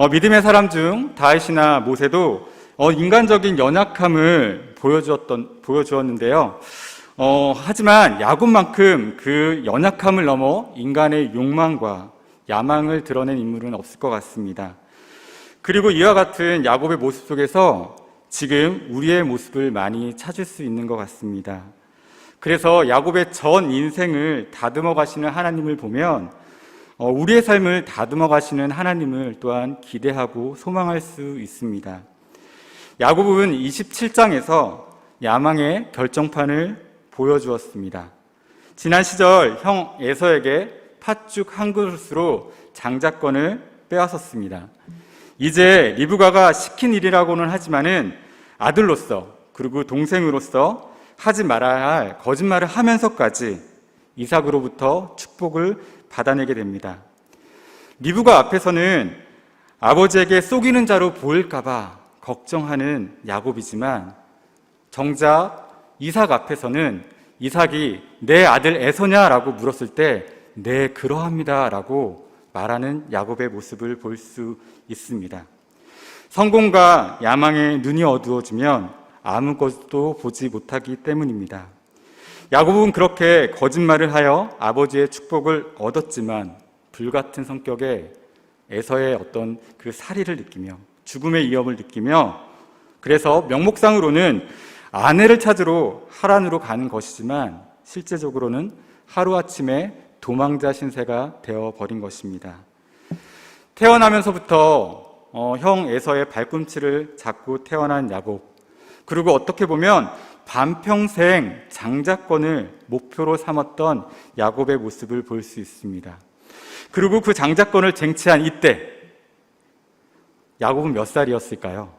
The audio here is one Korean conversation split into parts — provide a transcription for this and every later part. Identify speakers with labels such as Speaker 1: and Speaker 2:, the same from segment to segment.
Speaker 1: 믿음의 사람 중 다윗이나 모세도 인간적인 연약함을 보여주었는데요. 하지만 야곱만큼 그 연약함을 넘어 인간의 욕망과 야망을 드러낸 인물은 없을 것 같습니다. 그리고 이와 같은 야곱의 모습 속에서 지금 우리의 모습을 많이 찾을 수 있는 것 같습니다. 그래서 야곱의 전 인생을 다듬어 가시는 하나님을 보면 우리의 삶을 다듬어 가시는 하나님을 또한 기대하고 소망할 수 있습니다. 야곱은 27장에서 야망의 결정판을 보여주었습니다. 지난 시절 형 에서에게 팥죽 한 그릇으로 장자권을 빼앗았습니다. 이제 리브가가 시킨 일이라고는 하지만은 아들로서 그리고 동생으로서 하지 말아야 할 거짓말을 하면서까지 이삭으로부터 축복을 받아내게 됩니다. 리브가 앞에서는 아버지에게 속이는 자로 보일까봐 걱정하는 야곱이지만 정작 이삭 앞에서는 이삭이 내 아들 에서냐라고 물었을 때 네, 그러합니다 라고 말하는 야곱의 모습을 볼 수 있습니다. 성공과 야망에 눈이 어두워지면 아무것도 보지 못하기 때문입니다. 야곱은 그렇게 거짓말을 하여 아버지의 축복을 얻었지만 불같은 성격의 에서의 어떤 그 살이를 느끼며 죽음의 위협을 느끼며 그래서 명목상으로는 아내를 찾으러 하란으로 가는 것이지만 실제적으로는 하루아침에 도망자 신세가 되어버린 것입니다. 태어나면서부터 형 에서의 발꿈치를 잡고 태어난 야곱, 그리고 어떻게 보면 반평생 장자권을 목표로 삼았던 야곱의 모습을 볼 수 있습니다. 그리고 그 장자권을 쟁취한 이때 야곱은 몇 살이었을까요?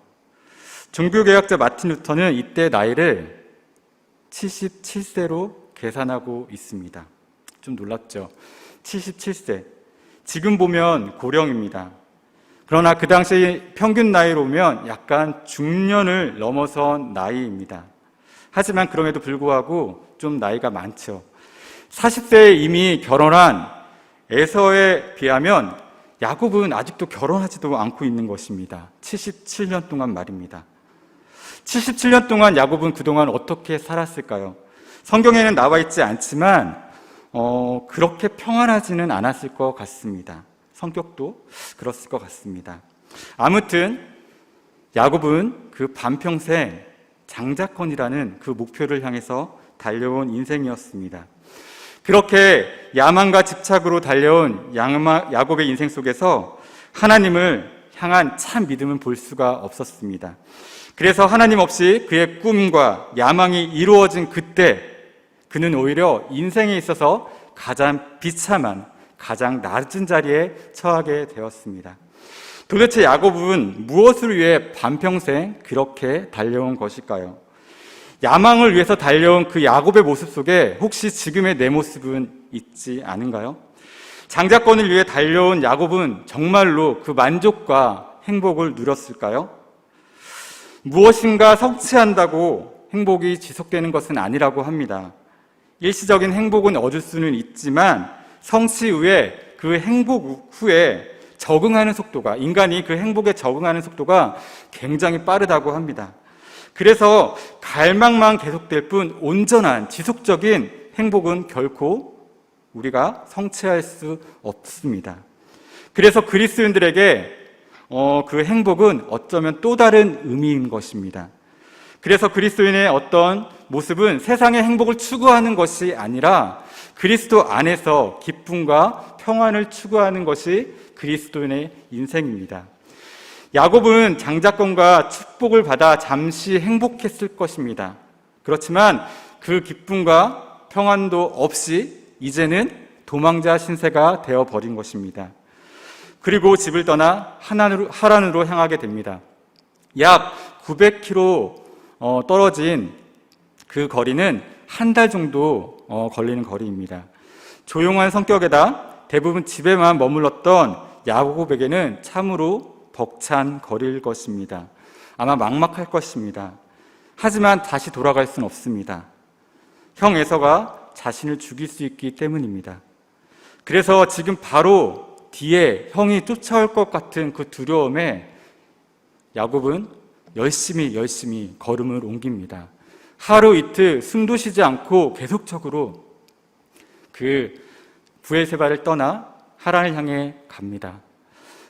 Speaker 1: 종교개혁자 마틴 루터는 이때 나이를 77세로 계산하고 있습니다. 좀 놀랍죠? 77세. 지금 보면 고령입니다. 그러나 그 당시 평균 나이로 보면 약간 중년을 넘어선 나이입니다. 하지만 그럼에도 불구하고 좀 나이가 많죠. 40세에 이미 결혼한 에서에 비하면 야곱은 아직도 결혼하지도 않고 있는 것입니다. 77년 동안 말입니다. 77년 동안 야곱은 그동안 어떻게 살았을까요? 성경에는 나와 있지 않지만 그렇게 평안하지는 않았을 것 같습니다. 성격도 그렇을 것 같습니다. 아무튼 야곱은 그 반평생 장자권이라는 그 목표를 향해서 달려온 인생이었습니다. 그렇게 야망과 집착으로 달려온 야곱의 인생 속에서 하나님을 향한 참 믿음은 볼 수가 없었습니다. 그래서 하나님 없이 그의 꿈과 야망이 이루어진 그때 그는 오히려 인생에 있어서 가장 비참한, 가장 낮은 자리에 처하게 되었습니다. 도대체 야곱은 무엇을 위해 반평생 그렇게 달려온 것일까요? 야망을 위해서 달려온 그 야곱의 모습 속에 혹시 지금의 내 모습은 있지 않은가요? 장자권을 위해 달려온 야곱은 정말로 그 만족과 행복을 누렸을까요? 무엇인가 성취한다고 행복이 지속되는 것은 아니라고 합니다. 일시적인 행복은 얻을 수는 있지만 성취 후에 그 행복 후에 적응하는 속도가, 인간이 그 행복에 적응하는 속도가 굉장히 빠르다고 합니다. 그래서 갈망만 계속될 뿐 온전한 지속적인 행복은 결코 우리가 성취할 수 없습니다. 그래서 그리스도인들에게 그 행복은 어쩌면 또 다른 의미인 것입니다. 그래서 그리스도인의 어떤 모습은 세상의 행복을 추구하는 것이 아니라 그리스도 안에서 기쁨과 평안을 추구하는 것이 그리스도인의 인생입니다. 야곱은 장자권과 축복을 받아 잠시 행복했을 것입니다. 그렇지만 그 기쁨과 평안도 없이 이제는 도망자 신세가 되어버린 것입니다. 그리고 집을 떠나 하란으로 향하게 됩니다. 약 900km 떨어진 그 거리는 한 달 정도 걸리는 거리입니다. 조용한 성격에다 대부분 집에만 머물렀던 야곱에게는 참으로 벅찬 거리일 것입니다. 아마 막막할 것입니다. 하지만 다시 돌아갈 수는 없습니다. 형 에서가 자신을 죽일 수 있기 때문입니다. 그래서 지금 바로 뒤에 형이 쫓아올 것 같은 그 두려움에 야곱은 열심히 걸음을 옮깁니다. 하루 이틀 숨도 쉬지 않고 계속적으로 그 브엘세바를 떠나 하란을 향해 갑니다.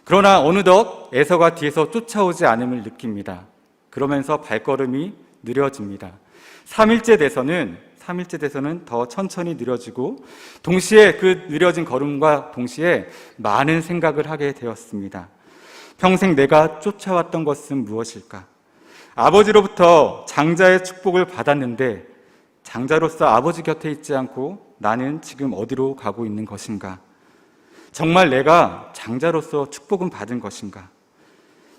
Speaker 1: 그러나 어느덧 에서가 뒤에서 쫓아오지 않음을 느낍니다. 그러면서 발걸음이 느려집니다. 3일째 돼서는 더 천천히 느려지고 동시에 그 느려진 걸음과 동시에 많은 생각을 하게 되었습니다. 평생 내가 쫓아왔던 것은 무엇일까? 아버지로부터 장자의 축복을 받았는데 장자로서 아버지 곁에 있지 않고 나는 지금 어디로 가고 있는 것인가? 정말 내가 장자로서 축복은 받은 것인가?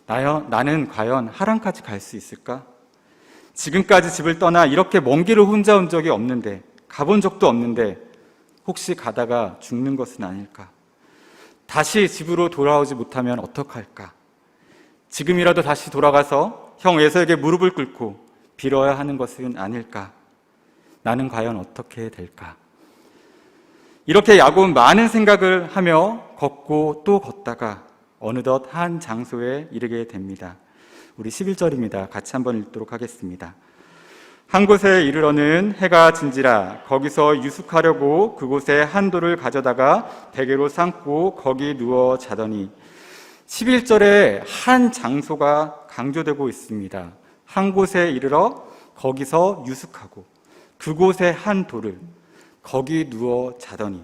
Speaker 1: 나는 과연 하란까지 갈 수 있을까? 지금까지 집을 떠나 이렇게 먼 길을 혼자 온 적이 없는데, 가본 적도 없는데 혹시 가다가 죽는 것은 아닐까? 다시 집으로 돌아오지 못하면 어떡할까? 지금이라도 다시 돌아가서 형 에서에게 무릎을 꿇고 빌어야 하는 것은 아닐까? 나는 과연 어떻게 될까? 이렇게 야곱은 많은 생각을 하며 걷고 또 걷다가 어느덧 한 장소에 이르게 됩니다. 우리 11절입니다. 같이 한번 읽도록 하겠습니다. 한 곳에 이르러는 해가 진지라 거기서 유숙하려고 그곳에 한 돌을 가져다가 베개로 삼고 거기 누워 자더니 11절에 한 장소가 강조되고 있습니다. 한 곳에 이르러 거기서 유숙하고 그곳에 한 돌을 거기 누워 자더니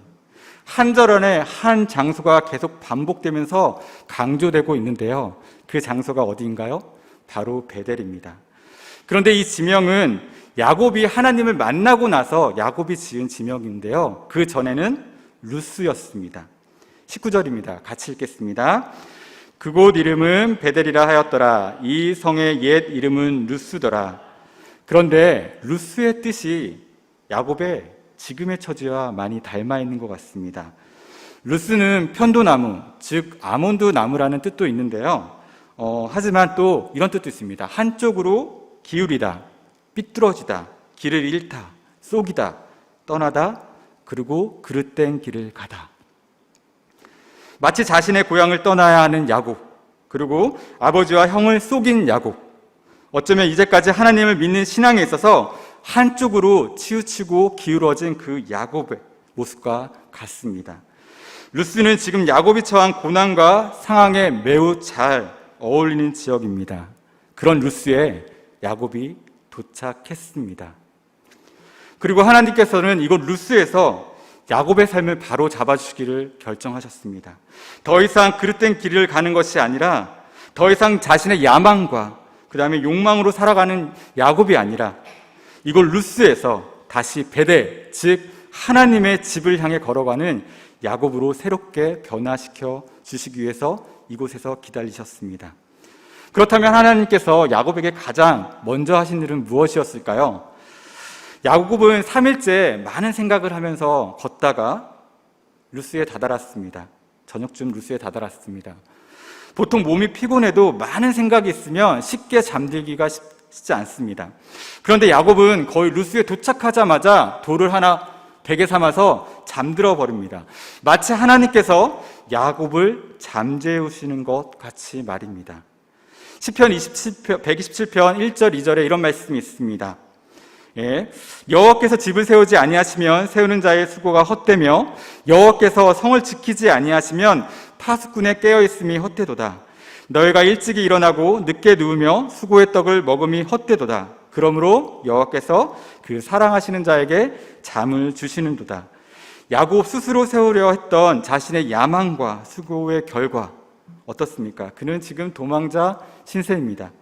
Speaker 1: 한 절 안에 한 장소가 계속 반복되면서 강조되고 있는데요. 그 장소가 어디인가요? 바로 베델입니다. 그런데 이 지명은 야곱이 하나님을 만나고 나서 야곱이 지은 지명인데요. 그 전에는 루스였습니다. 19절입니다. 같이 읽겠습니다. 그곳 이름은 베델이라 하였더라. 이 성의 옛 이름은 루스더라. 그런데 루스의 뜻이 야곱의 지금의 처지와 많이 닮아 있는 것 같습니다. 루스는 편도나무, 즉 아몬드 나무라는 뜻도 있는데요. 하지만 또 이런 뜻도 있습니다. 한쪽으로 기울이다, 삐뚤어지다, 길을 잃다, 쏘기다, 떠나다, 그리고 그릇된 길을 가다. 마치 자신의 고향을 떠나야 하는 야곱, 그리고 아버지와 형을 속인 야곱, 어쩌면 이제까지 하나님을 믿는 신앙에 있어서 한쪽으로 치우치고 기울어진 그 야곱의 모습과 같습니다. 루스는 지금 야곱이 처한 고난과 상황에 매우 잘 어울리는 지역입니다. 그런 루스에 야곱이 도착했습니다. 그리고 하나님께서는 이곳 루스에서 야곱의 삶을 바로 잡아주시기를 결정하셨습니다. 더 이상 그릇된 길을 가는 것이 아니라 더 이상 자신의 야망과 그 다음에 욕망으로 살아가는 야곱이 아니라 이곳 루스에서 다시 베델, 즉 하나님의 집을 향해 걸어가는 야곱으로 새롭게 변화시켜 주시기 위해서 이곳에서 기다리셨습니다. 그렇다면 하나님께서 야곱에게 가장 먼저 하신 일은 무엇이었을까요? 야곱은 3일째 많은 생각을 하면서 걷다가 루스에 다다랐습니다. 저녁쯤 루스에 다다랐습니다. 보통 몸이 피곤해도 많은 생각이 있으면 쉽게 잠들기가 쉽지 않습니다. 그런데 야곱은 거의 루스에 도착하자마자 돌을 하나 베개 삼아서 잠들어 버립니다. 마치 하나님께서 야곱을 잠재우시는 것 같이 말입니다. 시편 127편 1절 2절에 이런 말씀이 있습니다. 여호와께서 집을 세우지 아니하시면 세우는 자의 수고가 헛되며 여호와께서 성을 지키지 아니하시면 파수꾼의 깨어있음이 헛되도다. 너희가 일찍이 일어나고 늦게 누우며 수고의 떡을 먹음이 헛되도다. 그러므로 여호와께서 그 사랑하시는 자에게 잠을 주시는도다. 야곱 스스로 세우려 했던 자신의 야망과 수고의 결과 어떻습니까? 그는 지금 도망자 신세입니다.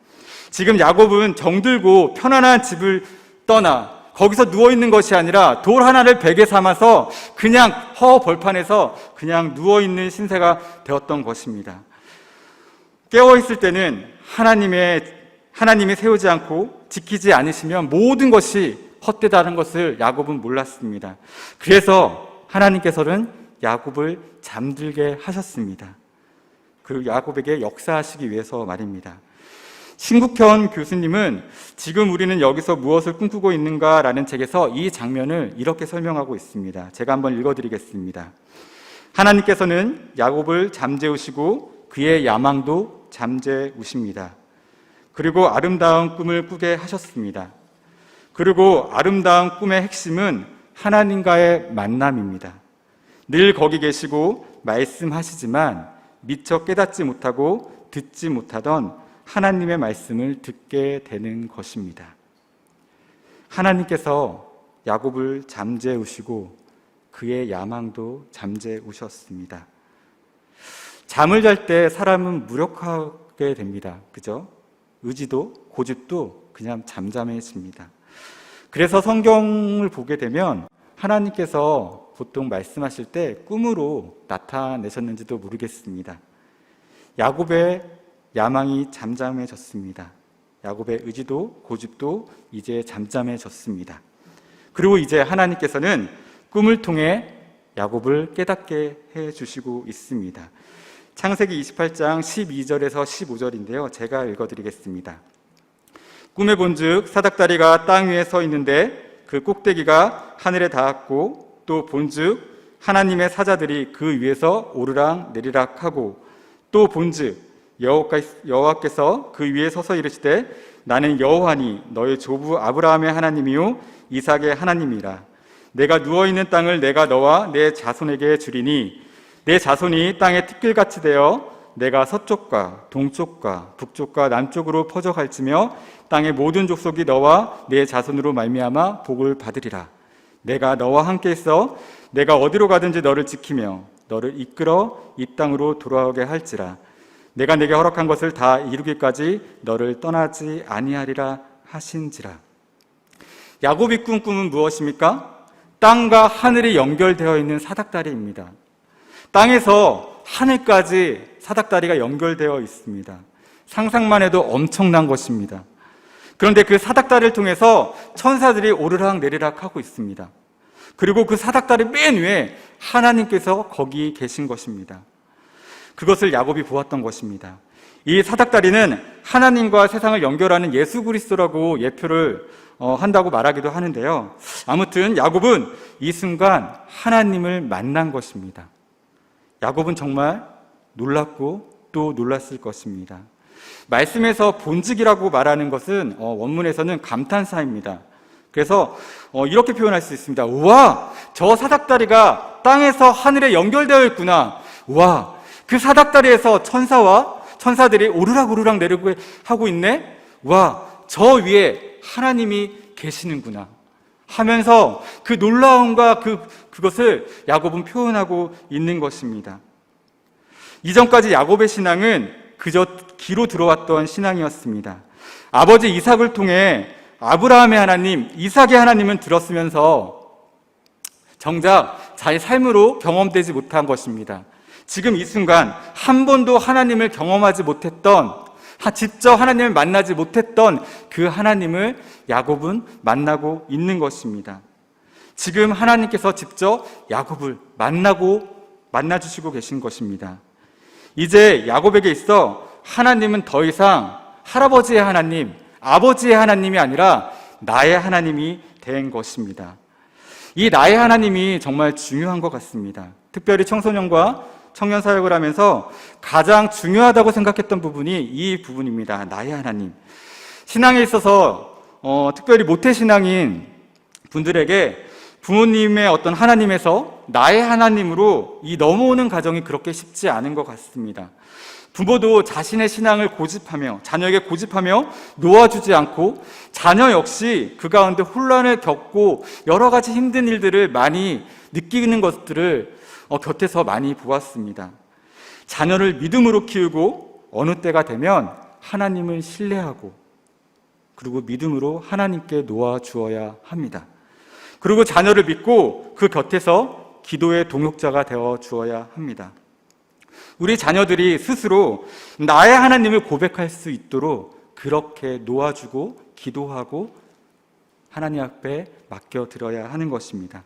Speaker 1: 지금 야곱은 정들고 편안한 집을 떠나 거기서 누워있는 것이 아니라 돌 하나를 베개 삼아서 그냥 벌판에서 그냥 누워있는 신세가 되었던 것입니다. 깨어있을 때는 하나님이 세우지 않고 지키지 않으시면 모든 것이 헛되다는 것을 야곱은 몰랐습니다. 그래서 하나님께서는 야곱을 잠들게 하셨습니다. 그리고 야곱에게 역사하시기 위해서 말입니다. 신국현 교수님은 지금 우리는 여기서 무엇을 꿈꾸고 있는가라는 책에서 이 장면을 이렇게 설명하고 있습니다. 제가 한번 읽어드리겠습니다. 하나님께서는 야곱을 잠재우시고 그의 야망도 잠재우십니다. 그리고 아름다운 꿈을 꾸게 하셨습니다. 그리고 아름다운 꿈의 핵심은 하나님과의 만남입니다. 늘 거기 계시고 말씀하시지만 미처 깨닫지 못하고 듣지 못하던 하나님의 말씀을 듣게 되는 것입니다. 하나님께서 야곱을 잠재우시고 그의 야망도 잠재우셨습니다. 잠을 잘 때 사람은 무력하게 됩니다. 그죠? 의지도 고집도 그냥 잠잠해집니다. 그래서 성경을 보게 되면 하나님께서 보통 말씀하실 때 꿈으로 나타내셨는지도 모르겠습니다. 야곱의 야망이 잠잠해졌습니다. 야곱의 의지도 고집도 이제 잠잠해졌습니다. 그리고 이제 하나님께서는 꿈을 통해 야곱을 깨닫게 해주시고 있습니다. 창세기 28장 12절에서 15절인데요. 제가 읽어드리겠습니다. 꿈에 본즉 사닥다리가 땅 위에 서 있는데 그 꼭대기가 하늘에 닿았고 또 본즉 하나님의 사자들이 그 위에서 오르락 내리락 하고 또 본즉 여호와께서 그 위에 서서 이르시되 나는 여호와니 너의 조부 아브라함의 하나님이요 이삭의 하나님이라. 내가 누워있는 땅을 내가 너와 내 자손에게 주리니 내 자손이 땅의 티끌같이 되어 내가 서쪽과 동쪽과 북쪽과 남쪽으로 퍼져갈지며 땅의 모든 족속이 너와 내 자손으로 말미암아 복을 받으리라. 내가 너와 함께 있어 내가 어디로 가든지 너를 지키며 너를 이끌어 이 땅으로 돌아오게 할지라. 내가 내게 허락한 것을 다 이루기까지 너를 떠나지 아니하리라 하신지라. 야곱이 꾼 꿈은 무엇입니까? 땅과 하늘이 연결되어 있는 사닥다리입니다. 땅에서 하늘까지 사닥다리가 연결되어 있습니다. 상상만 해도 엄청난 것입니다. 그런데 그 사닥다리를 통해서 천사들이 오르락 내리락 하고 있습니다. 그리고 그 사닥다리 맨 위에 하나님께서 거기 계신 것입니다. 그것을 야곱이 보았던 것입니다. 이 사닥다리는 하나님과 세상을 연결하는 예수 그리스도라고 예표를 한다고 말하기도 하는데요. 아무튼 야곱은 이 순간 하나님을 만난 것입니다. 야곱은 정말 놀랐고 또 놀랐을 것입니다. 말씀에서 본직이라고 말하는 것은 원문에서는 감탄사입니다. 그래서 이렇게 표현할 수 있습니다. 우와, 저 사닥다리가 땅에서 하늘에 연결되어 있구나. 우와, 그 사닥다리에서 천사들이 오르락 내리고 하고 있네. 우와, 저 위에 하나님이 계시는구나 하면서 그 놀라움과 그것을 야곱은 표현하고 있는 것입니다. 이전까지 야곱의 신앙은 그저 귀로 들어왔던 신앙이었습니다. 아버지 이삭을 통해 아브라함의 하나님, 이삭의 하나님은 들었으면서 정작 자기 삶으로 경험되지 못한 것입니다. 지금 이 순간 한 번도 하나님을 경험하지 못했던, 직접 하나님을 만나지 못했던 그 하나님을 야곱은 만나고 있는 것입니다. 지금 하나님께서 직접 야곱을 만나주시고 계신 것입니다. 이제 야곱에게 있어 하나님은 더 이상 할아버지의 하나님, 아버지의 하나님이 아니라 나의 하나님이 된 것입니다. 이 나의 하나님이 정말 중요한 것 같습니다. 특별히 청소년과 청년 사역을 하면서 가장 중요하다고 생각했던 부분이 이 부분입니다. 나의 하나님. 신앙에 있어서 특별히 모태신앙인 분들에게 부모님의 어떤 하나님에서 나의 하나님으로 이 넘어오는 과정이 그렇게 쉽지 않은 것 같습니다. 부모도 자신의 신앙을 고집하며 자녀에게 고집하며 놓아주지 않고 자녀 역시 그 가운데 혼란을 겪고 여러 가지 힘든 일들을 많이 느끼는 것들을 곁에서 많이 보았습니다. 자녀를 믿음으로 키우고 어느 때가 되면 하나님을 신뢰하고 그리고 믿음으로 하나님께 놓아주어야 합니다. 그리고 자녀를 믿고 그 곁에서 기도의 동역자가 되어 주어야 합니다. 우리 자녀들이 스스로 나의 하나님을 고백할 수 있도록 그렇게 놓아주고 기도하고 하나님 앞에 맡겨드려야 하는 것입니다.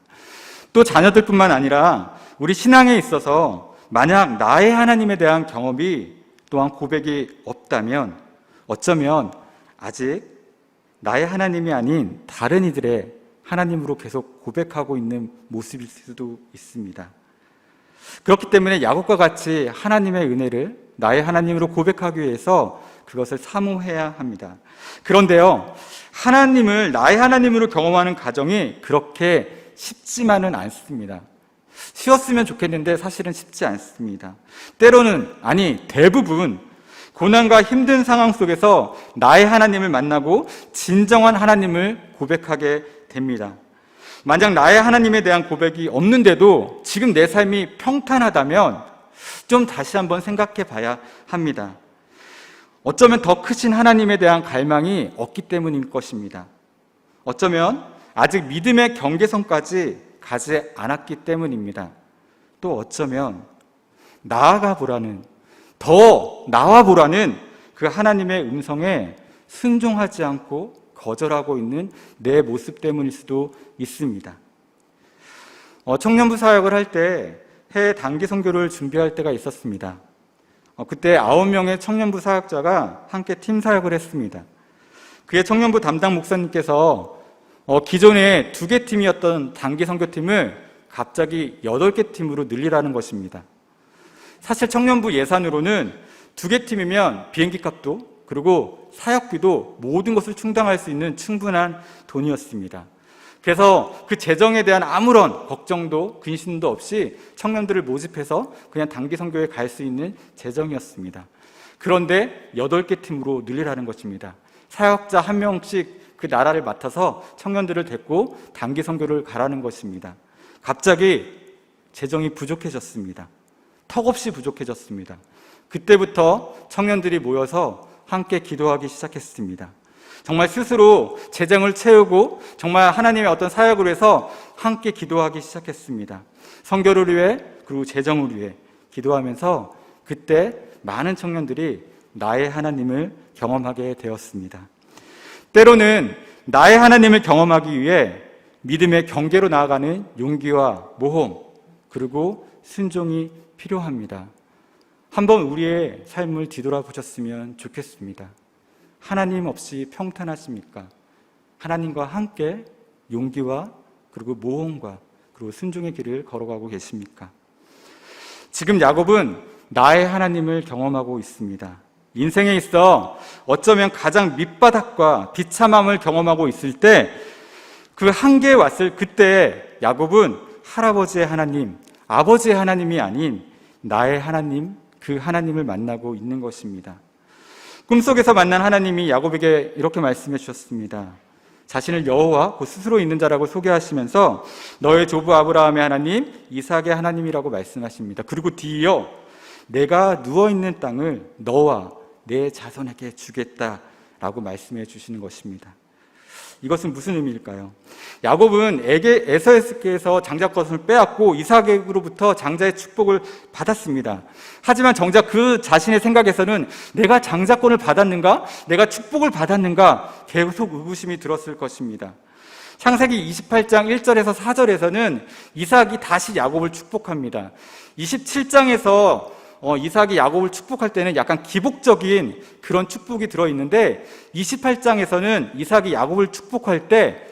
Speaker 1: 또 자녀들뿐만 아니라 우리 신앙에 있어서 만약 나의 하나님에 대한 경험이 또한 고백이 없다면 어쩌면 아직 나의 하나님이 아닌 다른 이들의 하나님으로 계속 고백하고 있는 모습일 수도 있습니다. 그렇기 때문에 야곱과 같이 하나님의 은혜를 나의 하나님으로 고백하기 위해서 그것을 사모해야 합니다. 그런데요, 하나님을 나의 하나님으로 경험하는 과정이 그렇게 쉽지만은 않습니다. 쉬웠으면 좋겠는데 사실은 쉽지 않습니다. 때로는, 아니 대부분 고난과 힘든 상황 속에서 나의 하나님을 만나고 진정한 하나님을 고백하게 됩니다. 만약 나의 하나님에 대한 고백이 없는데도 지금 내 삶이 평탄하다면 좀 다시 한번 생각해 봐야 합니다. 어쩌면 더 크신 하나님에 대한 갈망이 없기 때문인 것입니다. 어쩌면 아직 믿음의 경계선까지 가지 않았기 때문입니다. 또 어쩌면 나아가 보라는, 더 나와 보라는 그 하나님의 음성에 순종하지 않고 거절하고 있는 내 모습 때문일 수도 있습니다. 청년부 사역을 할 때 해외 단기 선교를 준비할 때가 있었습니다. 그때 9명의 청년부 사역자가 함께 팀 사역을 했습니다. 그의 청년부 담당 목사님께서 기존에 2개 팀이었던 단기 선교팀을 갑자기 8개 팀으로 늘리라는 것입니다. 사실 청년부 예산으로는 2개 팀이면 비행기 값도 그리고 사역비도 모든 것을 충당할 수 있는 충분한 돈이었습니다. 그래서 그 재정에 대한 아무런 걱정도 근심도 없이 청년들을 모집해서 그냥 단기 선교에 갈 수 있는 재정이었습니다. 그런데 8개 팀으로 늘리라는 것입니다. 사역자 1명씩 그 나라를 맡아서 청년들을 데리고 단기 선교를 가라는 것입니다. 갑자기 재정이 부족해졌습니다. 턱없이 부족해졌습니다. 그때부터 청년들이 모여서 함께 기도하기 시작했습니다. 정말 스스로 재정을 채우고 정말 하나님의 어떤 사역을 위해서 함께 기도하기 시작했습니다. 선교를 위해 그리고 재정을 위해 기도하면서 그때 많은 청년들이 나의 하나님을 경험하게 되었습니다. 때로는 나의 하나님을 경험하기 위해 믿음의 경계로 나아가는 용기와 모험 그리고 순종이 필요합니다. 한번 우리의 삶을 뒤돌아보셨으면 좋겠습니다. 하나님 없이 평탄하십니까? 하나님과 함께 용기와 그리고 모험과 그리고 순종의 길을 걸어가고 계십니까? 지금 야곱은 나의 하나님을 경험하고 있습니다. 인생에 있어 어쩌면 가장 밑바닥과 비참함을 경험하고 있을 때 그 한계에 왔을 그때 야곱은 할아버지의 하나님, 아버지의 하나님이 아닌 나의 하나님, 그 하나님을 만나고 있는 것입니다. 꿈속에서 만난 하나님이 야곱에게 이렇게 말씀해 주셨습니다. 자신을 여호와 곧 스스로 있는 자라고 소개하시면서 너의 조부 아브라함의 하나님, 이삭의 하나님이라고 말씀하십니다. 그리고 뒤이어 내가 누워있는 땅을 너와 내 자손에게 주겠다라고 말씀해 주시는 것입니다. 이것은 무슨 의미일까요? 야곱은 에서에게서 장자권을 빼앗고 이삭에게로부터 장자의 축복을 받았습니다. 하지만 정작 그 자신의 생각에서는 내가 장자권을 받았는가? 내가 축복을 받았는가? 계속 의구심이 들었을 것입니다. 창세기 28장 1절에서 4절에서는 이삭이 다시 야곱을 축복합니다. 27장에서 이삭이 야곱을 축복할 때는 약간 기복적인 그런 축복이 들어있는데 28장에서는 이삭이 야곱을 축복할 때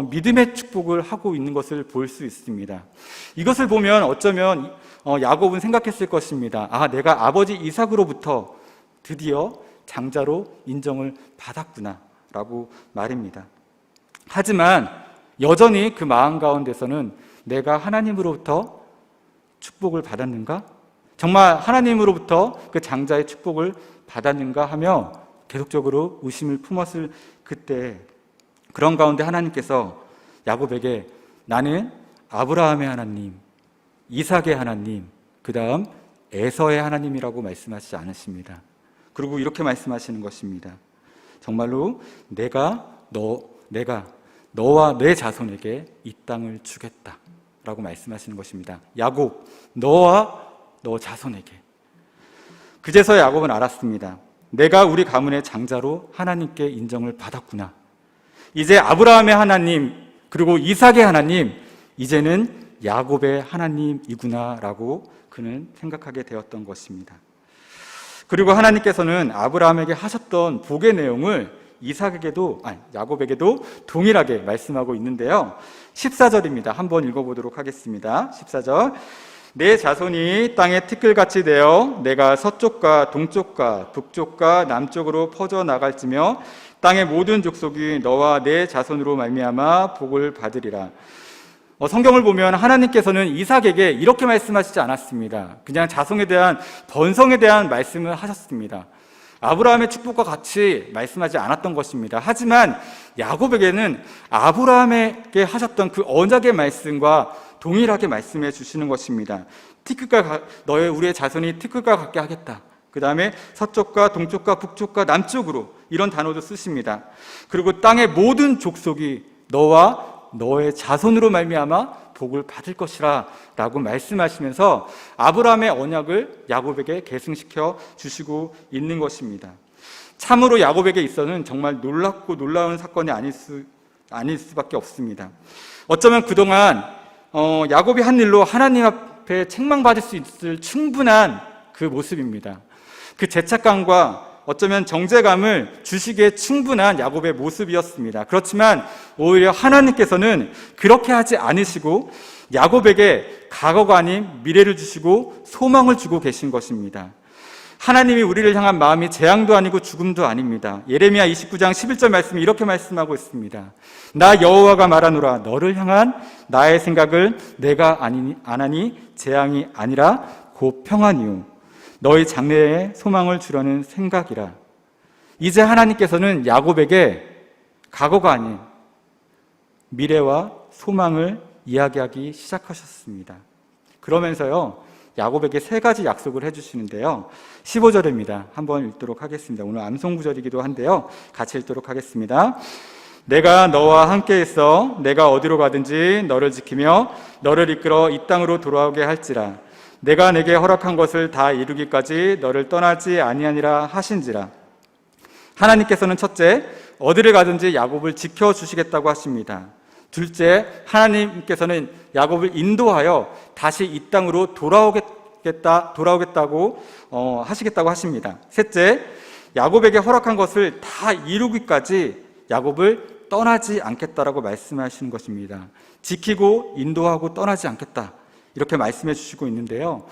Speaker 1: 믿음의 축복을 하고 있는 것을 볼 수 있습니다. 이것을 보면 어쩌면 야곱은 생각했을 것입니다. 아, 내가 아버지 이삭으로부터 드디어 장자로 인정을 받았구나 라고 말입니다. 하지만 여전히 그 마음 가운데서는 내가 하나님으로부터 축복을 받았는가? 정말 하나님으로부터 그 장자의 축복을 받았는가 하며 계속적으로 의심을 품었을 그때 그런 가운데 하나님께서 야곱에게 나는 아브라함의 하나님, 이삭의 하나님, 그 다음 에서의 하나님이라고 말씀하시지 않으십니다. 그리고 이렇게 말씀하시는 것입니다. 정말로 내가 너와 내 자손에게 이 땅을 주겠다라고 말씀하시는 것입니다. 야곱, 너와 너 자손에게. 그제서야 야곱은 알았습니다. 내가 우리 가문의 장자로 하나님께 인정을 받았구나. 이제 아브라함의 하나님 그리고 이삭의 하나님, 이제는 야곱의 하나님이구나 라고 그는 생각하게 되었던 것입니다. 그리고 하나님께서는 아브라함에게 하셨던 복의 내용을 야곱에게도 동일하게 말씀하고 있는데요. 14절입니다. 한번 읽어보도록 하겠습니다. 14절. 내 자손이 땅에 티끌같이 되어 내가 서쪽과 동쪽과 북쪽과 남쪽으로 퍼져 나갈지며 땅의 모든 족속이 너와 내 자손으로 말미암아 복을 받으리라. 성경을 보면 하나님께서는 이삭에게 이렇게 말씀하시지 않았습니다. 그냥 자손에 대한 번성에 대한 말씀을 하셨습니다. 아브라함의 축복과 같이 말씀하지 않았던 것입니다. 하지만 야곱에게는 아브라함에게 하셨던 그 언약의 말씀과 동일하게 말씀해 주시는 것입니다. 우리의 자손이 티끌과 같게 하겠다. 그 다음에 서쪽과 동쪽과 북쪽과 남쪽으로 이런 단어도 쓰십니다. 그리고 땅의 모든 족속이 너와 너의 자손으로 말미암아 복을 받을 것이라 라고 말씀하시면서 아브라함의 언약을 야곱에게 계승시켜 주시고 있는 것입니다. 참으로 야곱에게 있어서는 정말 놀랍고 놀라운 사건이 아닐 수밖에 없습니다. 어쩌면 그동안 야곱이 한 일로 하나님 앞에 책망받을 수 있을 충분한 그 모습입니다. 그 죄책감과 어쩌면 정죄감을 주시기에 충분한 야곱의 모습이었습니다. 그렇지만 오히려 하나님께서는 그렇게 하지 않으시고 야곱에게 과거가 아닌 미래를 주시고 소망을 주고 계신 것입니다. 하나님이 우리를 향한 마음이 재앙도 아니고 죽음도 아닙니다. 예레미야 29장 11절 말씀이 이렇게 말씀하고 있습니다. 나 여호와가 말하노라 너를 향한 나의 생각을 내가 안 하니 재앙이 아니라 곧 평안이요 너희 장래에 소망을 주려는 생각이라. 이제 하나님께서는 야곱에게 과거가 아닌 미래와 소망을 이야기하기 시작하셨습니다. 그러면서요 야곱에게 3가지 약속을 해주시는데요 15절입니다. 한번 읽도록 하겠습니다. 오늘 암송구절이기도 한데요 같이 읽도록 하겠습니다. 내가 너와 함께 있어 내가 어디로 가든지 너를 지키며 너를 이끌어 이 땅으로 돌아오게 할지라. 내가 내게 허락한 것을 다 이루기까지 너를 떠나지 아니하니라 하신지라. 하나님께서는 첫째, 어디를 가든지 야곱을 지켜주시겠다고 하십니다. 둘째, 하나님께서는 야곱을 인도하여 다시 이 땅으로 돌아오겠다고 하시겠다고 하십니다. 셋째, 야곱에게 허락한 것을 다 이루기까지 야곱을 떠나지 않겠다라고 말씀하시는 것입니다. 지키고 인도하고 떠나지 않겠다. 이렇게 말씀해 주시고 있는데요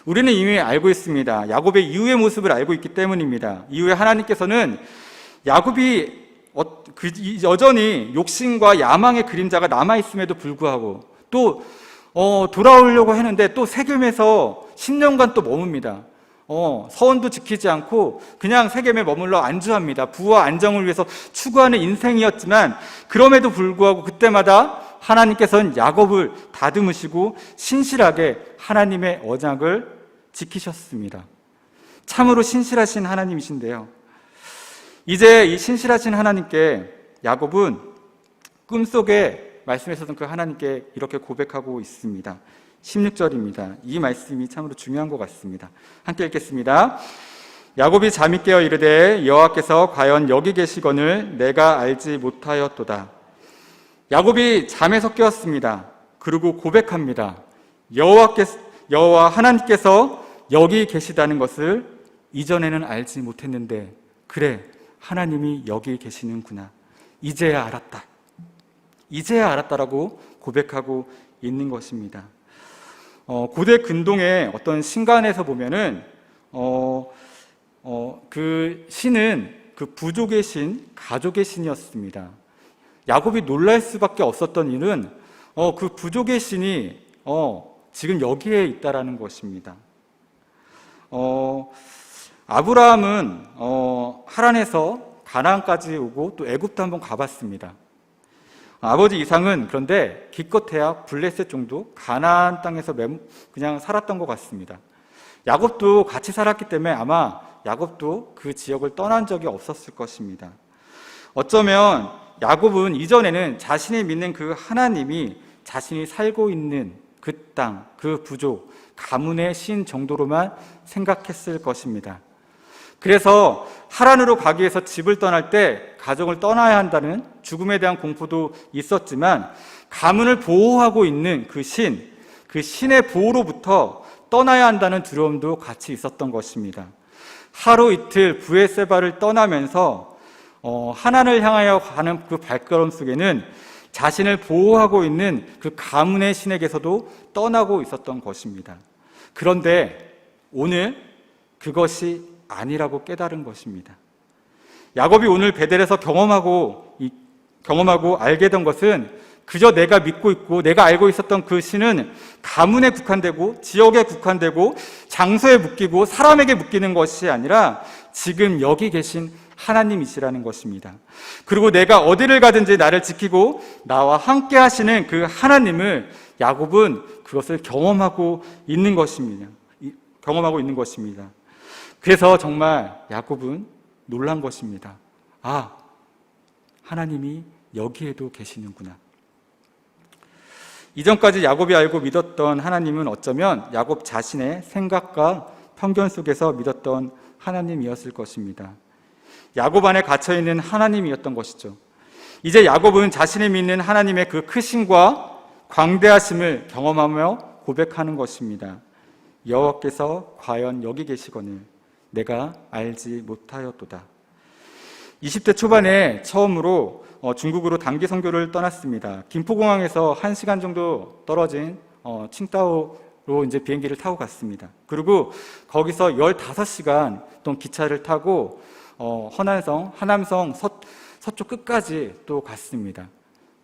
Speaker 1: 우리는 이미 알고 있습니다. 야곱의 이후의 모습을 알고 있기 때문입니다. 이후에 하나님께서는 야곱이 여전히 욕심과 야망의 그림자가 남아있음에도 불구하고 또 돌아오려고 했는데 또 세겜에서 10년간 또 머뭅니다. 서원도 지키지 않고 그냥 세겜에 머물러 안주합니다. 부와 안정을 위해서 추구하는 인생이었지만 그럼에도 불구하고 그때마다 하나님께서는 야곱을 다듬으시고 신실하게 하나님의 언약을 지키셨습니다. 참으로 신실하신 하나님이신데요 이제 이 신실하신 하나님께 야곱은 꿈속에 말씀하셨던 그 하나님께 이렇게 고백하고 있습니다. 16절입니다. 이 말씀이 참으로 중요한 것 같습니다. 함께 읽겠습니다. 야곱이 잠이 깨어 이르되 여호와께서 과연 여기 계시거늘 내가 알지 못하였도다. 야곱이 잠에서 깨었습니다. 그리고 고백합니다. 여호와 하나님께서 여기 계시다는 것을 이전에는 알지 못했는데 그래 하나님이 여기 계시는구나. 이제야 알았다. 이제야 알았다라고 고백하고 있는 것입니다. 고대 근동의 어떤 신간에서 보면은 그 신은 그 부족의 신, 가족의 신이었습니다. 야곱이 놀랄 수밖에 없었던 이유는 그 부족의 신이 지금 여기에 있다라는 것입니다. 아브라함은 하란에서 가나안까지 오고 또 애굽도 한번 가봤습니다. 아버지 이삭은 그런데 기껏해야 블레셋 정도 가나안 땅에서 그냥 살았던 것 같습니다. 야곱도 같이 살았기 때문에 아마 야곱도 그 지역을 떠난 적이 없었을 것입니다. 어쩌면 야곱은 이전에는 자신이 믿는 그 하나님이 자신이 살고 있는 그 땅, 그 부족, 가문의 신 정도로만 생각했을 것입니다. 그래서 하란으로 가기 위해서 집을 떠날 때 가족을 떠나야 한다는 죽음에 대한 공포도 있었지만 가문을 보호하고 있는 그 신의 보호로부터 떠나야 한다는 두려움도 같이 있었던 것입니다. 하루 이틀 브에세바를 떠나면서 하나님을 향하여 가는 그 발걸음 속에는 자신을 보호하고 있는 그 가문의 신에게서도 떠나고 있었던 것입니다. 그런데 오늘 그것이 아니라고 깨달은 것입니다. 야곱이 오늘 베델에서 경험하고 알게 된 것은 그저 내가 믿고 있고 내가 알고 있었던 그 신은 가문에 국한되고 지역에 국한되고 장소에 묶이고 사람에게 묶이는 것이 아니라 지금 여기 계신 하나님이시라는 것입니다. 그리고 내가 어디를 가든지 나를 지키고 나와 함께 하시는 그 하나님을 야곱은 그것을 경험하고 있는 것입니다. 그래서 정말 야곱은 놀란 것입니다. 아, 하나님이 여기에도 계시는구나. 이전까지 야곱이 알고 믿었던 하나님은 어쩌면 야곱 자신의 생각과 편견 속에서 믿었던 하나님이었을 것입니다. 야곱 안에 갇혀있는 하나님이었던 것이죠. 이제 야곱은 자신이 믿는 하나님의 그 크심과 광대하심을 경험하며 고백하는 것입니다. 여호와께서 과연 여기 계시거늘 내가 알지 못하였도다. 20대 초반에 처음으로 중국으로 단기 선교를 떠났습니다. 김포공항에서 1시간 정도 떨어진 칭다오로 이제 비행기를 타고 갔습니다. 그리고 거기서 15시간 동안 기차를 타고 하남성 서쪽 끝까지 또 갔습니다.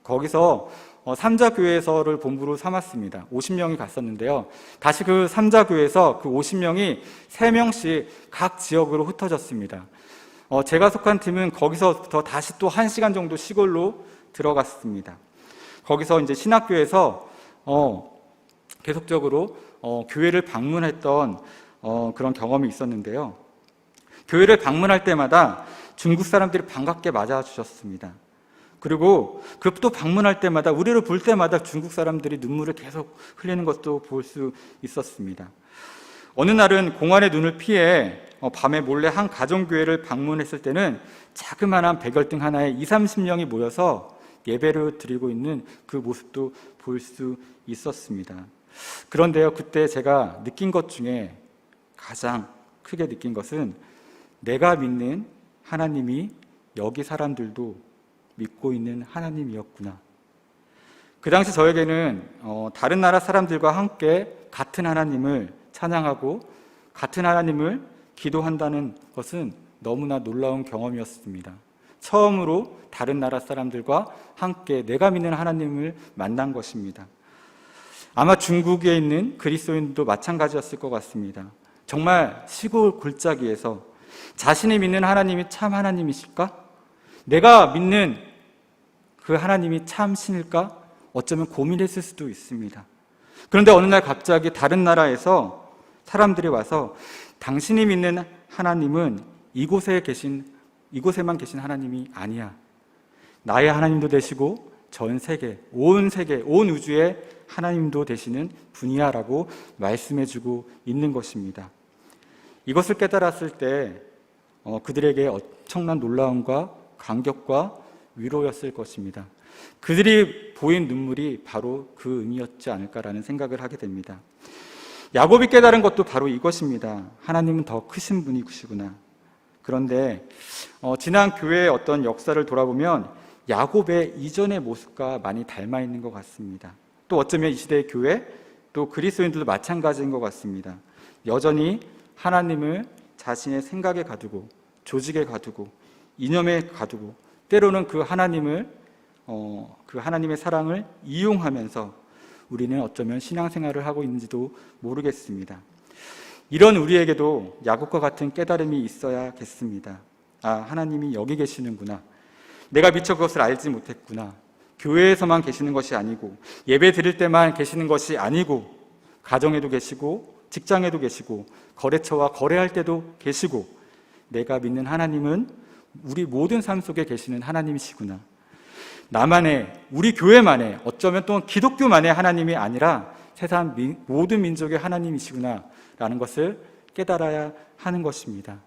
Speaker 1: 거기서 삼자교회에서를 본부로 삼았습니다. 50명이 갔었는데요. 다시 그 삼자교회에서 그 50명이 3명씩 각 지역으로 흩어졌습니다. 제가 속한 팀은 거기서부터 다시 또 1시간 정도 시골로 들어갔습니다. 거기서 이제 신학교에서 계속적으로 교회를 방문했던 그런 경험이 있었는데요. 교회를 방문할 때마다 중국 사람들이 반갑게 맞아주셨습니다. 그리고 그 또 방문할 때마다 우리를 볼 때마다 중국 사람들이 눈물을 계속 흘리는 것도 볼 수 있었습니다. 어느 날은 공안의 눈을 피해 밤에 몰래 한 가정교회를 방문했을 때는 자그마한 백열등 하나에 20-30명이 모여서 예배를 드리고 있는 그 모습도 볼 수 있었습니다. 그런데요, 그때 제가 느낀 것 중에 가장 크게 느낀 것은 내가 믿는 하나님이 여기 사람들도 믿고 있는 하나님이었구나. 그 당시 저에게는 다른 나라 사람들과 함께 같은 하나님을 찬양하고 같은 하나님을 기도한다는 것은 너무나 놀라운 경험이었습니다. 처음으로 다른 나라 사람들과 함께 내가 믿는 하나님을 만난 것입니다. 아마 중국에 있는 그리스도인도 마찬가지였을 것 같습니다. 정말 시골 골짜기에서 자신이 믿는 하나님이 참 하나님이실까? 내가 믿는 그 하나님이 참 신일까? 어쩌면 고민했을 수도 있습니다. 그런데 어느 날 갑자기 다른 나라에서 사람들이 와서 당신이 믿는 하나님은 이곳에만 계신 하나님이 아니야. 나의 하나님도 되시고 전 세계, 온 우주의 하나님도 되시는 분이야라고 말씀해주고 있는 것입니다. 이것을 깨달았을 때 그들에게 엄청난 놀라움과 감격과 위로였을 것입니다. 그들이 보인 눈물이 바로 그 의미였지 않을까라는 생각을 하게 됩니다. 야곱이 깨달은 것도 바로 이것입니다. 하나님은 더 크신 분이시구나. 그런데 지난 교회의 어떤 역사를 돌아보면 야곱의 이전의 모습과 많이 닮아 있는 것 같습니다. 또 어쩌면 이 시대의 교회, 또 그리스도인들도 마찬가지인 것 같습니다. 여전히 하나님을 자신의 생각에 가두고 조직에 가두고 이념에 가두고 때로는 그 하나님의 사랑을 이용하면서 우리는 어쩌면 신앙생활을 하고 있는지도 모르겠습니다. 이런 우리에게도 야곱과 같은 깨달음이 있어야겠습니다. 아, 하나님이 여기 계시는구나. 내가 미처 그것을 알지 못했구나. 교회에서만 계시는 것이 아니고 예배 드릴 때만 계시는 것이 아니고 가정에도 계시고 직장에도 계시고 거래처와 거래할 때도 계시고 내가 믿는 하나님은 우리 모든 삶 속에 계시는 하나님이시구나. 나만의, 우리 교회만의, 어쩌면 또 기독교만의 하나님이 아니라 세상 모든 민족의 하나님이시구나 라는 것을 깨달아야 하는 것입니다.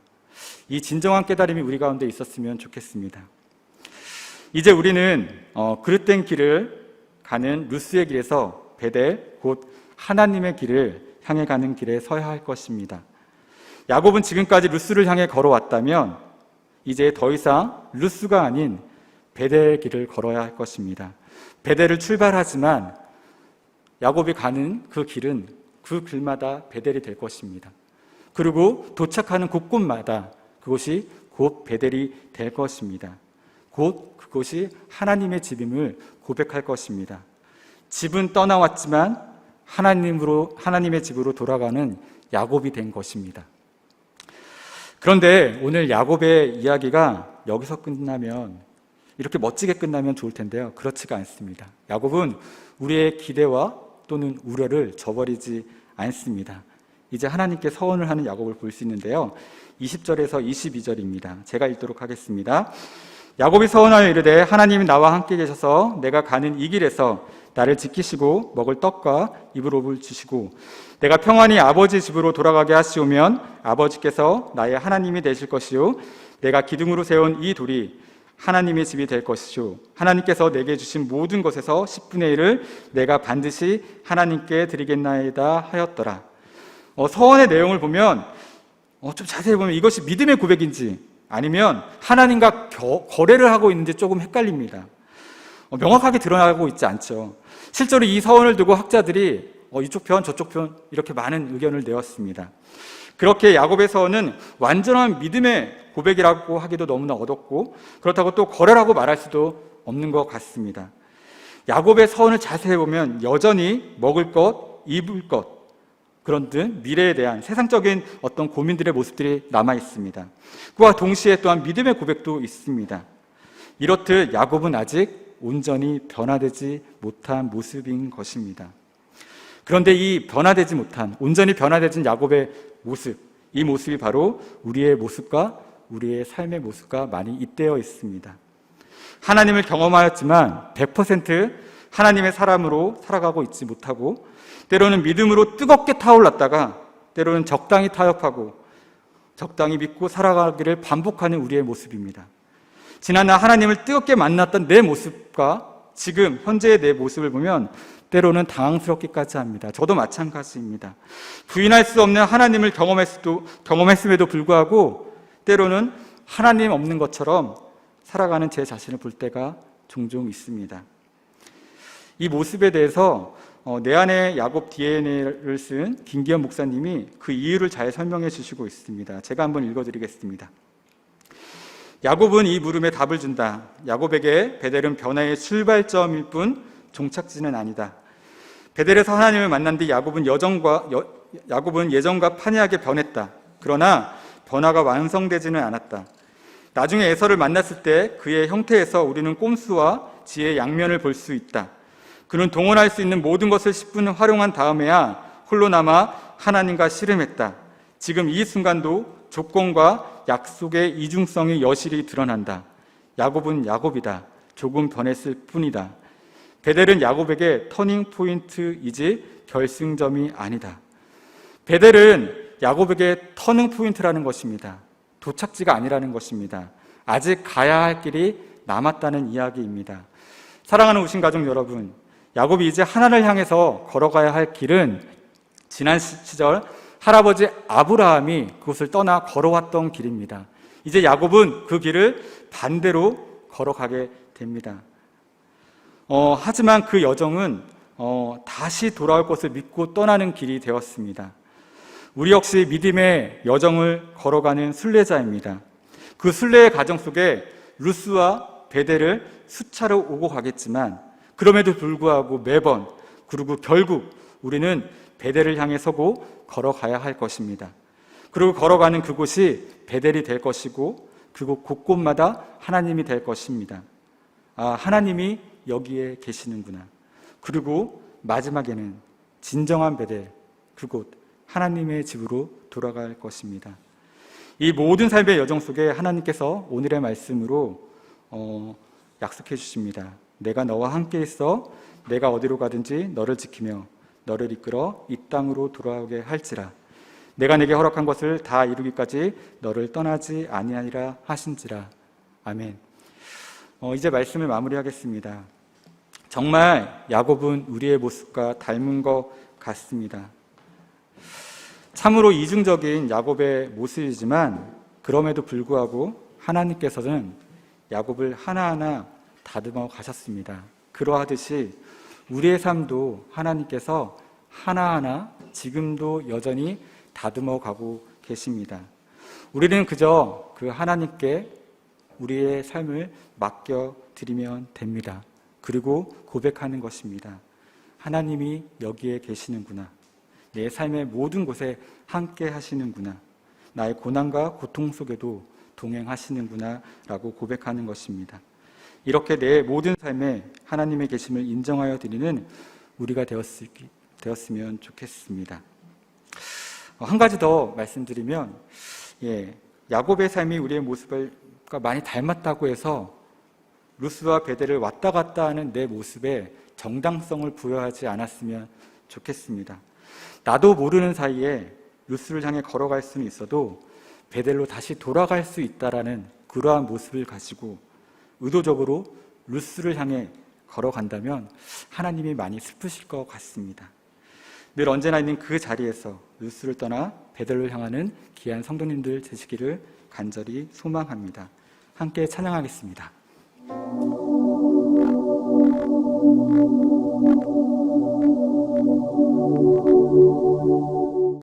Speaker 1: 이 진정한 깨달음이 우리 가운데 있었으면 좋겠습니다. 이제 우리는 그릇된 길을 가는 루스의 길에서 베델, 곧 하나님의 길을 향해 가는 길에 서야 할 것입니다. 야곱은 지금까지 루스를 향해 걸어왔다면 이제 더 이상 루스가 아닌 베델의 길을 걸어야 할 것입니다. 베델을 출발하지만 야곱이 가는 그 길은 그 길마다 베델이 될 것입니다. 그리고 도착하는 곳곳마다 그곳이 곧 베델이 될 것입니다. 곧 그곳이 하나님의 집임을 고백할 것입니다. 집은 떠나왔지만 하나님의 집으로 돌아가는 야곱이 된 것입니다. 그런데 오늘 야곱의 이야기가 여기서 끝나면, 이렇게 멋지게 끝나면 좋을 텐데요. 그렇지가 않습니다. 야곱은 우리의 기대와 또는 우려를 저버리지 않습니다. 이제 하나님께 서원을 하는 야곱을 볼 수 있는데요. 20절에서 22절입니다. 제가 읽도록 하겠습니다. 야곱이 서원하여 이르되 하나님이 나와 함께 계셔서 내가 가는 이 길에서 나를 지키시고 먹을 떡과 입을 옷을 주시고 내가 평안히 아버지 집으로 돌아가게 하시오면 아버지께서 나의 하나님이 되실 것이요 내가 기둥으로 세운 이 돌이 하나님의 집이 될 것이요 하나님께서 내게 주신 모든 것에서 10분의 1을 내가 반드시 하나님께 드리겠나이다 하였더라. 서원의 내용을 보면 좀 자세히 보면 이것이 믿음의 고백인지 아니면 하나님과 거래를 하고 있는지 조금 헷갈립니다. 명확하게 드러나고 있지 않죠. 실제로 이 서원을 두고 학자들이 이쪽 편 저쪽 편 이렇게 많은 의견을 내었습니다. 그렇게 야곱의 서원은 완전한 믿음의 고백이라고 하기도 너무나 어렵고 그렇다고 또 거래라고 말할 수도 없는 것 같습니다. 야곱의 서원을 자세히 보면 여전히 먹을 것, 입을 것 그런 듯 미래에 대한 세상적인 어떤 고민들의 모습들이 남아 있습니다. 그와 동시에 또한 믿음의 고백도 있습니다. 이렇듯 야곱은 아직 온전히 변화되지 못한 모습인 것입니다. 그런데 이 변화되지 못한, 온전히 변화되진 야곱의 모습, 이 모습이 바로 우리의 모습과 우리의 삶의 모습과 많이 잇대어 있습니다. 하나님을 경험하였지만 100% 하나님의 사람으로 살아가고 있지 못하고 때로는 믿음으로 뜨겁게 타올랐다가 때로는 적당히 타협하고 적당히 믿고 살아가기를 반복하는 우리의 모습입니다. 지난날 하나님을 뜨겁게 만났던 내 모습과 지금 현재의 내 모습을 보면 때로는 당황스럽기까지 합니다. 저도 마찬가지입니다. 부인할 수 없는 하나님을 경험했음에도 불구하고 때로는 하나님 없는 것처럼 살아가는 제 자신을 볼 때가 종종 있습니다. 이 모습에 대해서 내 안에 야곱 DNA를 쓴 김기현 목사님이 그 이유를 잘 설명해 주시고 있습니다. 제가 한번 읽어드리겠습니다. 야곱은 이 물음에 답을 준다. 야곱에게 베델은 변화의 출발점일 뿐 종착지는 아니다. 베델에서 하나님을 만난 뒤 야곱은 예전과 판이하게 변했다. 그러나 변화가 완성되지는 않았다. 나중에 에서를 만났을 때 그의 형태에서 우리는 꼼수와 지혜의 양면을 볼 수 있다. 그는 동원할 수 있는 모든 것을 10분 활용한 다음에야 홀로 남아 하나님과 씨름했다. 지금 이 순간도 조건과 약속의 이중성이 여실히 드러난다. 야곱은 야곱이다. 조금 변했을 뿐이다. 베델은 야곱에게 터닝 포인트이지 결승점이 아니다. 베델은 야곱에게 터닝 포인트라는 것입니다. 도착지가 아니라는 것입니다. 아직 가야 할 길이 남았다는 이야기입니다. 사랑하는 우신 가족 여러분, 야곱이 이제 하나님을 향해서 걸어가야 할 길은 지난 시절 할아버지 아브라함이 그곳을 떠나 걸어왔던 길입니다. 이제 야곱은 그 길을 반대로 걸어가게 됩니다. 하지만 그 여정은 다시 돌아올 것을 믿고 떠나는 길이 되었습니다. 우리 역시 믿음의 여정을 걸어가는 순례자입니다. 그 순례의 과정 속에 루스와 베델을 수차로 오고 가겠지만 그럼에도 불구하고 매번 그리고 결국 우리는 베델을 향해 서고 걸어가야 할 것입니다. 그리고 걸어가는 그곳이 베델이 될 것이고 그곳 곳곳마다 하나님이 될 것입니다. 하나님이 여기에 계시는구나. 그리고 마지막에는 진정한 베델, 그곳 하나님의 집으로 돌아갈 것입니다. 이 모든 삶의 여정 속에 하나님께서 오늘의 말씀으로 약속해 주십니다. 내가 너와 함께 있어 내가 어디로 가든지 너를 지키며 너를 이끌어 이 땅으로 돌아오게 할지라. 내가 내게 허락한 것을 다 이루기까지 너를 떠나지 아니하리라 하신지라. 아멘. 이제 말씀을 마무리하겠습니다. 정말 야곱은 우리의 모습과 닮은 것 같습니다. 참으로 이중적인 야곱의 모습이지만 그럼에도 불구하고 하나님께서는 야곱을 하나하나 다듬어 가셨습니다. 그러하듯이 우리의 삶도 하나님께서 하나하나 지금도 여전히 다듬어 가고 계십니다. 우리는 그저 그 하나님께 우리의 삶을 맡겨드리면 됩니다. 그리고 고백하는 것입니다. 하나님이 여기에 계시는구나. 내 삶의 모든 곳에 함께 하시는구나. 나의 고난과 고통 속에도 동행하시는구나 라고 고백하는 것입니다. 이렇게 내 모든 삶에 하나님의 계심을 인정하여 드리는 우리가 되었으면 좋겠습니다. 한 가지 더 말씀드리면, 야곱의 삶이 우리의 모습과 많이 닮았다고 해서 루스와 베델을 왔다 갔다 하는 내 모습에 정당성을 부여하지 않았으면 좋겠습니다. 나도 모르는 사이에 루스를 향해 걸어갈 수는 있어도 베델로 다시 돌아갈 수 있다라는 그러한 모습을 가지고 의도적으로 루스를 향해 걸어간다면 하나님이 많이 슬프실 것 같습니다. 늘 언제나 있는 그 자리에서 루스를 떠나 베델로 향하는 귀한 성도님들 되시기를 간절히 소망합니다. 함께 찬양하겠습니다.